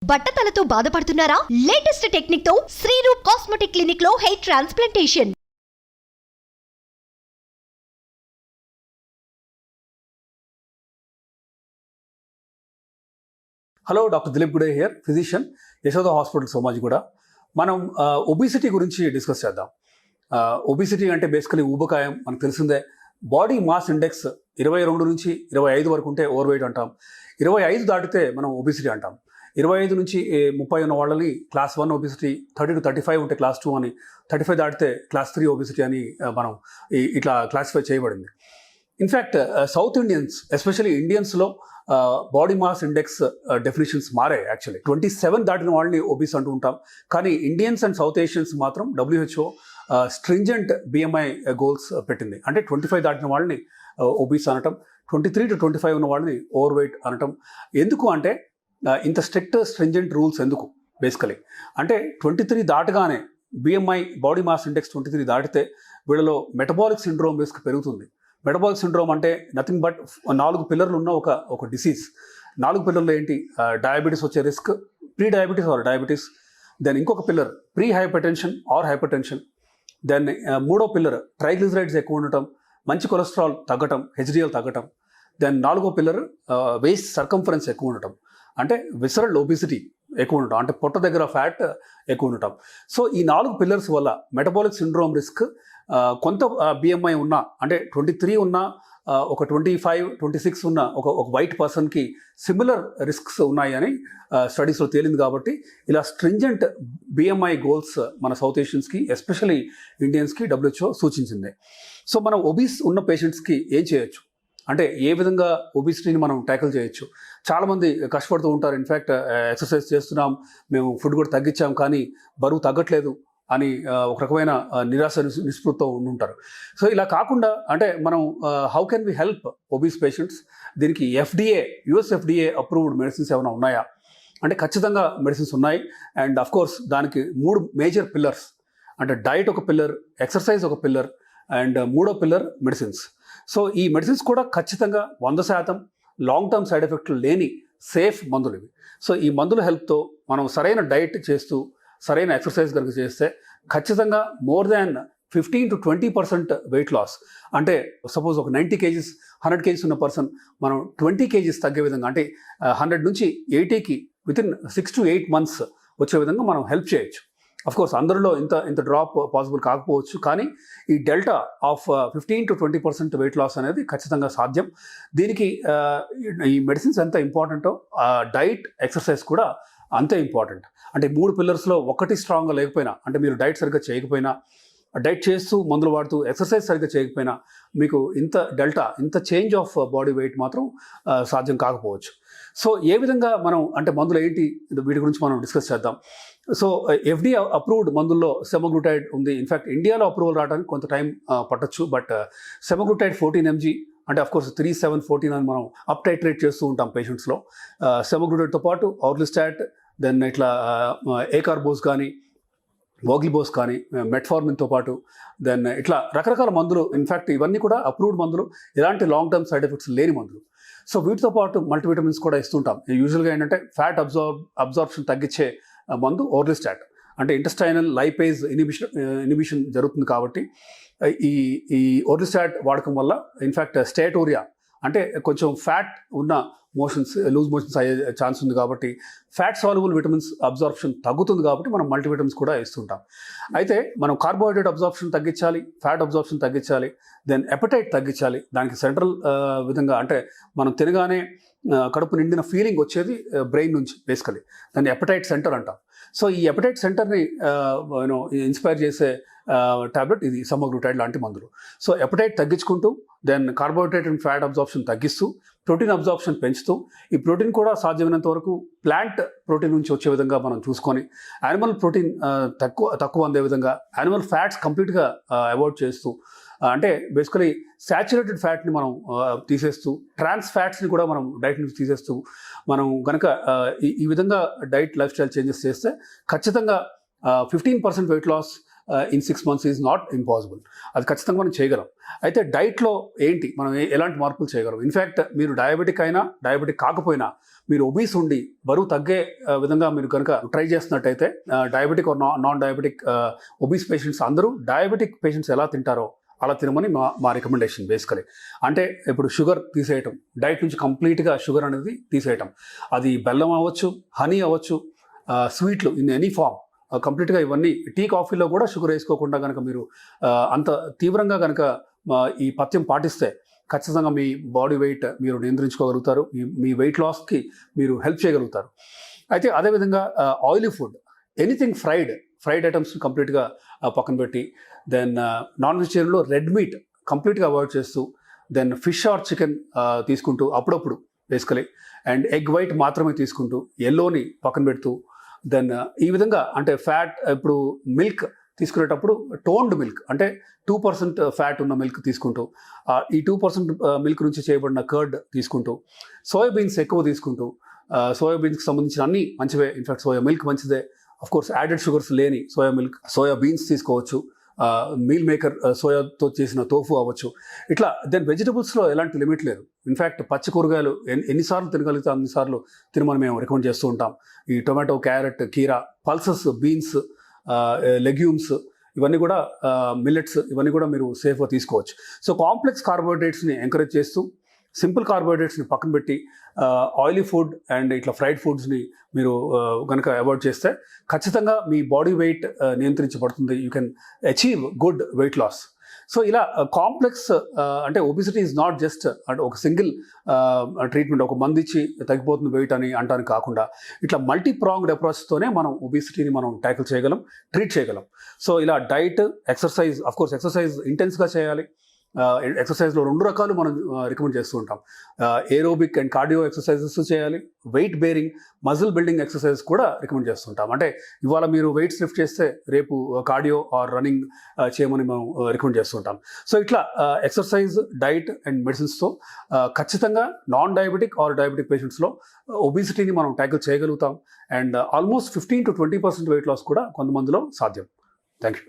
బట్టతలతో బాధపడుతున్నారా? Latest technique తో Shriroop cosmetic clinic లో hair transplantation. Hello, doctor Dilip Gude here, physician, Yashoda hospital Somajiguda. మనం ఒబిసిటీ గురించి డిస్కస్ చేద్దాం. ఒబిసిటీ అంటే బేసికలీ ఊబకాయం, మనకు తెలిసిందే. బాడీ మాస్ ఇండెక్స్ 22 నుంచి 25 వరకు ఉంటే ఓవర్ వెయిట్ అంటాం. 25 దాటితే మనం ఒబిసిటీ అంటాం. 25 నుంచి 30 ఉన్న వాళ్ళని క్లాస్ 1 ఒబిసిటీ, 30 to 35 ఉంటే క్లాస్ 2 అని, 35 దాటితే క్లాస్ 3 ఒబిసిటీ అని మనం ఇట్లా క్లాసిఫై చేయబడింది. ఇన్ఫ్యాక్ట్ సౌత్ ఇండియన్స్, ఎస్పెషల్లీ ఇండియన్స్లో బాడీ మాస్ ఇండెక్స్ డెఫినేషన్స్ మారాయి. యాక్చువల్లీ 27 దాటిన వాళ్ళని ఒబిస్ అంటూ ఉంటాం. కానీ ఇండియన్స్ అండ్ సౌత్ ఏషియన్స్ మాత్రం WHO స్ట్రింజెంట్ BMI గోల్స్ పెట్టింది. అంటే 25 దాటిన వాళ్ళని ఒబిస్ అనటం, 23 to 25 ఉన్న వాళ్ళని ఓవర్ వెయిట్ అనటం. ఎందుకు అంటే ఇంత స్ట్రింజెంట్ రూల్స్ ఎందుకు? బేసికలీ అంటే 23 దాటగానే BMI బాడీ మాస్ ఇండెక్స్ 23 దాటితే వీళ్ళలో మెటబాలిక్ సిండ్రోమ్ రిస్క్ పెరుగుతుంది. మెటబాలిక్ సిండ్రోమ్ అంటే నథింగ్ బట్ 4 పిల్లర్లు ఉన్న ఒక డిసీజ్. 4 పిల్లర్లు ఏంటి? డయాబెటీస్ వచ్చే risk, pre diabetes or diabetes. Then ఇంకొక pillar pre hypertension or hypertension. Then మూడో పిల్లర్ ట్రైగ్లిజరైడ్స్ ఎక్కువ ఉండటం, మంచి కొలెస్ట్రాల్ తగ్గటం, HDL తగ్గటం. దెన్ 4గో పిల్లర్ వేస్ట్ సర్కంఫరెన్స్ ఎక్కువ ఉండటం, అంటే విసరల్ ఒబిసిటీ ఎక్కువ ఉండటం, అంటే పొట్ట దగ్గర ఫ్యాట్ ఎక్కువ ఉండటం. సో ఈ 4 పిల్లర్స్ వల్ల మెటబాలిక్ సిండ్రోమ్ రిస్క్ కొంత BMI ఉన్న, అంటే 23 ఉన్న, ఒక 25, 26 ఉన్న ఒక వైట్ పర్సన్కి సిమిలర్ రిస్క్స్ ఉన్నాయి అని స్టడీస్లో తేలింది. కాబట్టి ఇలా స్ట్రింజెంట్ BMI గోల్స్ మన సౌత్ ఏషియన్స్కి, ఎస్పెషలీ ఇండియన్స్కి WHO సూచించింది. సో మనం ఒబీస్ ఉన్న పేషెంట్స్కి ఏం చేయొచ్చు అంటే, ఏ విధంగా ఒబిసిటీని మనం ట్యాకిల్ చేయొచ్చు? చాలామంది కష్టపడుతూ ఉంటారు. ఇన్ఫ్యాక్ట్ ఎక్సర్సైజ్ చేస్తున్నాం, మేము ఫుడ్ కూడా తగ్గించాం, కానీ బరువు తగ్గట్లేదు అని ఒక రకమైన నిరాశ నిస్పృహతో ఉండుంటారు. సో ఇలా కాకుండా అంటే మనం how can we help obese patients? దీనికి US FDA అప్రూవ్డ్ మెడిసిన్స్ ఏమైనా ఉన్నాయా అంటే, ఖచ్చితంగా మెడిసిన్స్ ఉన్నాయి. అండ్ అఫ్ కోర్స్ దానికి 3 మేజర్ పిల్లర్స్, అంటే డైట్ ఒక పిల్లర్, ఎక్సర్సైజ్ ఒక పిల్లర్, అండ్ మూడో పిల్లర్ మెడిసిన్స్. సో ఈ మెడిసిన్స్ కూడా ఖచ్చితంగా 100% లాంగ్ టర్మ్ సైడ్ ఎఫెక్ట్లు లేని సేఫ్ మందులు ఇవి. సో ఈ మందుల హెల్ప్తో మనం సరైన డైట్ చేస్తూ, సరైన ఎక్సర్సైజ్ కనుక చేస్తే ఖచ్చితంగా more than 15 to 20% weight loss. అంటే సపోజ్ ఒక 90 kgs 100 kgs ఉన్న పర్సన్ మనం 20 kgs తగ్గే విధంగా, అంటే 100 నుంచి 80కి వితిన్ 6 to 8 months వచ్చే విధంగా మనం హెల్ప్ చేయొచ్చు. అఫ్కోర్స్ అందరిలో ఇంత డ్రాప్ పాసిబుల్ కాకపోవచ్చు, కానీ ఈ delta of 15 to 20% weight loss అనేది ఖచ్చితంగా సాధ్యం. దీనికి ఈ మెడిసిన్స్ ఎంత ఇంపార్టెంటో డైట్, ఎక్సర్సైజ్ కూడా అంతే ఇంపార్టెంట్. అంటే 3 పిల్లర్స్లో ఒకటి స్ట్రాంగ్గా లేకపోయినా, అంటే మీరు డైట్ సరిగ్గా చేయకపోయినా, డైట్ చేస్తూ మందులు వాడుతూ ఎక్సర్సైజ్ సరిగ్గా చేయకపోయినా, మీకు ఇంత చేంజ్ ఆఫ్ బాడీ వెయిట్ మాత్రం సాధ్యం కాకపోవచ్చు. సో ఏ విధంగా మనం, అంటే మందులు ఏంటి, వీటి గురించి మనం డిస్కస్ చేద్దాం. సో FDA అప్రూవ్డ్ మందుల్లో సెమాగ్లూటైడ్ ఉంది. ఇన్ఫ్యాక్ట్ ఇండియాలో అప్రూవల్ రావడానికి కొంత టైం పట్టొచ్చు. బట్ సెమాగ్లూటైడ్ 14 mg, అంటే అఫ్కోర్స్ 3, 7, 14 అని మనం అప్ టైట్రేట్ చేస్తూ ఉంటాం పేషెంట్స్లో. సెమాగ్లూటైడ్తో పాటు ఆర్లిస్టాట్, దెన్ ఇట్లా ఏకార్బోస్ కానీ, వోగ్లిబోస్ కానీ, మెట్ఫార్మిన్తో పాటు, దెన్ ఇట్లా రకరకాల మందులు. ఇన్ఫ్యాక్ట్ ఇవన్నీ కూడా అప్రూవ్డ్ మందులు, ఎలాంటి లాంగ్ టర్మ్ సైడ్ ఎఫెక్ట్స్ లేని మందులు. సో వీటితో పాటు మల్టీవిటమిన్స్ కూడా ఇస్తుంటాం. యూజువల్గా ఏంటంటే ఫ్యాట్ అబ్జార్ప్షన్ తగ్గించే మందు ఓర్లిస్టాట్, అంటే ఇంటెస్టైనల్ లైపేజ్ ఇనిబిషన్ జరుగుతుంది. కాబట్టి ఈ ఓర్లిస్టాట్ వాడకం వల్ల ఇన్ఫ్యాక్ట్ స్టేటోరియా, అంటే కొంచెం ఫ్యాట్ ఉన్న లూజ్ మోషన్స్ అయ్యే ఛాన్స్ ఉంది. కాబట్టి ఫ్యాట్ సాల్యుబుల్ విటమిన్స్ అబ్జార్ప్షన్ తగ్గుతుంది. కాబట్టి మనం మల్టీవిటమిన్స్ కూడా ఇస్తుంటాం. అయితే మనం కార్బోహైడ్రేట్ అబ్జార్ప్షన్ తగ్గించాలి, ఫ్యాట్ అబ్జార్ప్షన్ తగ్గించాలి, దెన్ ఎపటైట్ తగ్గించాలి. దానికి సెంట్రల్ విధంగా, అంటే మనం తినగానే కడుపు నిండిన ఫీలింగ్ వచ్చేది బ్రెయిన్ నుంచి, బేసికలీ దాన్ని ఎపటైట్ సెంటర్ అంటాం. సో ఈ ఎపటైట్ సెంటర్ని ఇన్స్పైర్ చేసే టాబ్లెట్ ఇది సెమాగ్లూటైడ్ లాంటి మందులు. సో ఎపటైట్ తగ్గించుకుంటూ, then carbohydrate and fat absorption తగ్గిస్తూ, ప్రోటీన్ అబ్జార్ప్షన్ పెంచుతూ, ఈ ప్రోటీన్ కూడా సాధ్యమైనంత వరకు ప్లాంట్ ప్రోటీన్ నుంచి వచ్చే విధంగా మనం చూసుకొని, యానిమల్ ప్రోటీన్ తక్కువ అందే విధంగా, యానిమల్ ఫ్యాట్స్ కంప్లీట్గా అవాయిడ్ చేస్తూ, అంటే బేసికలీ శాచురేటెడ్ ఫ్యాట్ని మనం తీసేస్తూ, ట్రాన్స్ ఫ్యాట్స్ని కూడా మనం డైట్ నుంచి తీసేస్తూ, మనం కనుక ఈ విధంగా డైట్ లైఫ్ స్టైల్ చేంజెస్ చేస్తే ఖచ్చితంగా 15% weight loss in 6 months is not impossible. అది ఖచ్చితంగా మనం చేయగలం. అయితే డైట్లో ఏంటి, మనం ఎలాంటి మార్పులు చేయగలం? ఇన్ఫ్యాక్ట్ మీరు డయాబెటిక్ అయినా, డయాబెటిక్ కాకపోయినా మీరు ఒబీస్ ఉండి బరువు తగ్గే విధంగా మీరు కనుక ట్రై చేస్తున్నట్టయితే diabetic non diabetic obese patients అందరూ డయాబెటిక్ పేషెంట్స్ ఎలా తింటారో అలా తినమని మా రికమెండేషన్ బేసికలీ. అంటే ఇప్పుడు షుగర్ తీసేయటం, డైట్ నుంచి కంప్లీట్గా షుగర్ అనేది తీసేయటం, అది బెల్లం అవ్వచ్చు, హనీ అవ్వచ్చు, స్వీట్లు ఇన్ ఎనీ ఫామ్ కంప్లీట్గా ఇవన్నీ. టీ కాఫీలో కూడా షుగర్ వేసుకోకుండా కనుక మీరు అంత తీవ్రంగా కనుక ఈ పథ్యం పాటిస్తే ఖచ్చితంగా మీ బాడీ వెయిట్ మీరు నియంత్రించుకోగలుగుతారు, మీ వెయిట్ లాస్కి మీరు హెల్ప్ చేయగలుగుతారు. అయితే అదేవిధంగా oily food, anything fried items కంప్లీట్గా పక్కన పెట్టి, దెన్ నాన్ వెజిటేరియన్లో రెడ్ మీట్ కంప్లీట్గా అవాయిడ్ చేస్తూ, దెన్ ఫిష్ ఆర్ చికెన్ తీసుకుంటూ అప్పుడప్పుడు బేసికలీ, అండ్ ఎగ్ వైట్ మాత్రమే తీసుకుంటూ ఎల్లోని పక్కన పెడుతూ, దెన్ ఈ విధంగా అంటే ఫ్యాట్ ఇప్పుడు మిల్క్ తీసుకునేటప్పుడు టోన్డ్ మిల్క్ అంటే 2% ఫ్యాట్ ఉన్న మిల్క్ తీసుకుంటూ, ఈ 2% మిల్క్ నుంచి చేయబడిన కర్డ్ తీసుకుంటూ, సోయాబీన్స్ ఎక్కువ తీసుకుంటూ, సోయాబీన్స్కి సంబంధించిన అన్ని మంచివే, ఇన్ఫాక్ట్ సోయా మిల్క్ మంచిదే, అఫ్ కోర్స్ యాడెడ్ షుగర్స్ లేని సోయా బీన్స్ తీసుకోవచ్చు, మీల్ మేకర్ సోయాతో చేసిన తోఫు అవ్వచ్చు, ఇట్లా. దెన్ వెజిటబుల్స్లో ఎలాంటి లిమిట్ లేదు. ఇన్ఫ్యాక్ట్ పచ్చి కూరగాయలు ఎన్నిసార్లు తినగలిగితే అన్నిసార్లు తినమని మేము రికమెండ్ చేస్తూ ఉంటాం. ఈ టొమాటో, క్యారెట్, కీరా, పల్సెస్, బీన్స్, లెగ్యూమ్స్, ఇవన్నీ కూడా మిల్లెట్స్, ఇవన్నీ కూడా మీరు సేఫ్గా తీసుకోవచ్చు. సో కాంప్లెక్స్ కార్బోహైడ్రేట్స్ని ఎంకరేజ్ చేస్తూ, సింపుల్ కార్బోహైడ్రేట్స్ని పక్కన పెట్టి, ఆయిలీ ఫుడ్ అండ్ ఇట్లా ఫ్రైడ్ ఫుడ్స్ని మీరు కనుక అవాయిడ్ చేస్తే ఖచ్చితంగా మీ బాడీ వెయిట్ నియంత్రించబడుతుంది. You can achieve good weight loss. So ఇలా కాంప్లెక్స్ అంటే ఒబిసిటీ ఈజ్ నాట్ జస్ట్ అంటే ఒక సింగిల్ ట్రీట్మెంట్, ఒక మందు ఇచ్చి తగ్గిపోతుంది వెయిట్ అని అంటానికి కాకుండా, ఇట్లా మల్టీ ప్రాంగ్డ్ అప్రోచ్తోనే మనం ఒబిసిటీని మనం ట్యాకిల్ చేయగలం, ట్రీట్ చేయగలం. సో ఇలా diet, exercise, of course exercise ఇంటెన్స్గా చేయాలి. ఎక్సర్సైజ్లో 2 రకాలు మనం రికమెండ్ చేస్తూ ఉంటాం. ఏరోబిక్ అండ్ కార్డియో ఎక్సర్సైజెస్ చేయాలి, weight bearing, muscle building exercises కూడా రికమెండ్ చేస్తుంటాం. అంటే ఇవాళ మీరు వెయిట్స్ లిఫ్ట్ చేస్తే రేపు కార్డియో ఆర్ రన్నింగ్ చేయమని మనం రికమెండ్ చేస్తుంటాం. సో ఇట్లా ఎక్సర్సైజ్, డైట్ అండ్ మెడిసిన్స్తో ఖచ్చితంగా నాన్ డయాబెటిక్ ఆర్ డయాబెటిక్ పేషెంట్స్లో ఒబిసిటీని మనం ట్యాకిల్ చేయగలుగుతాం. And almost 15 to 20% weight loss కూడా కొంతమందిలో సాధ్యం. Thank you.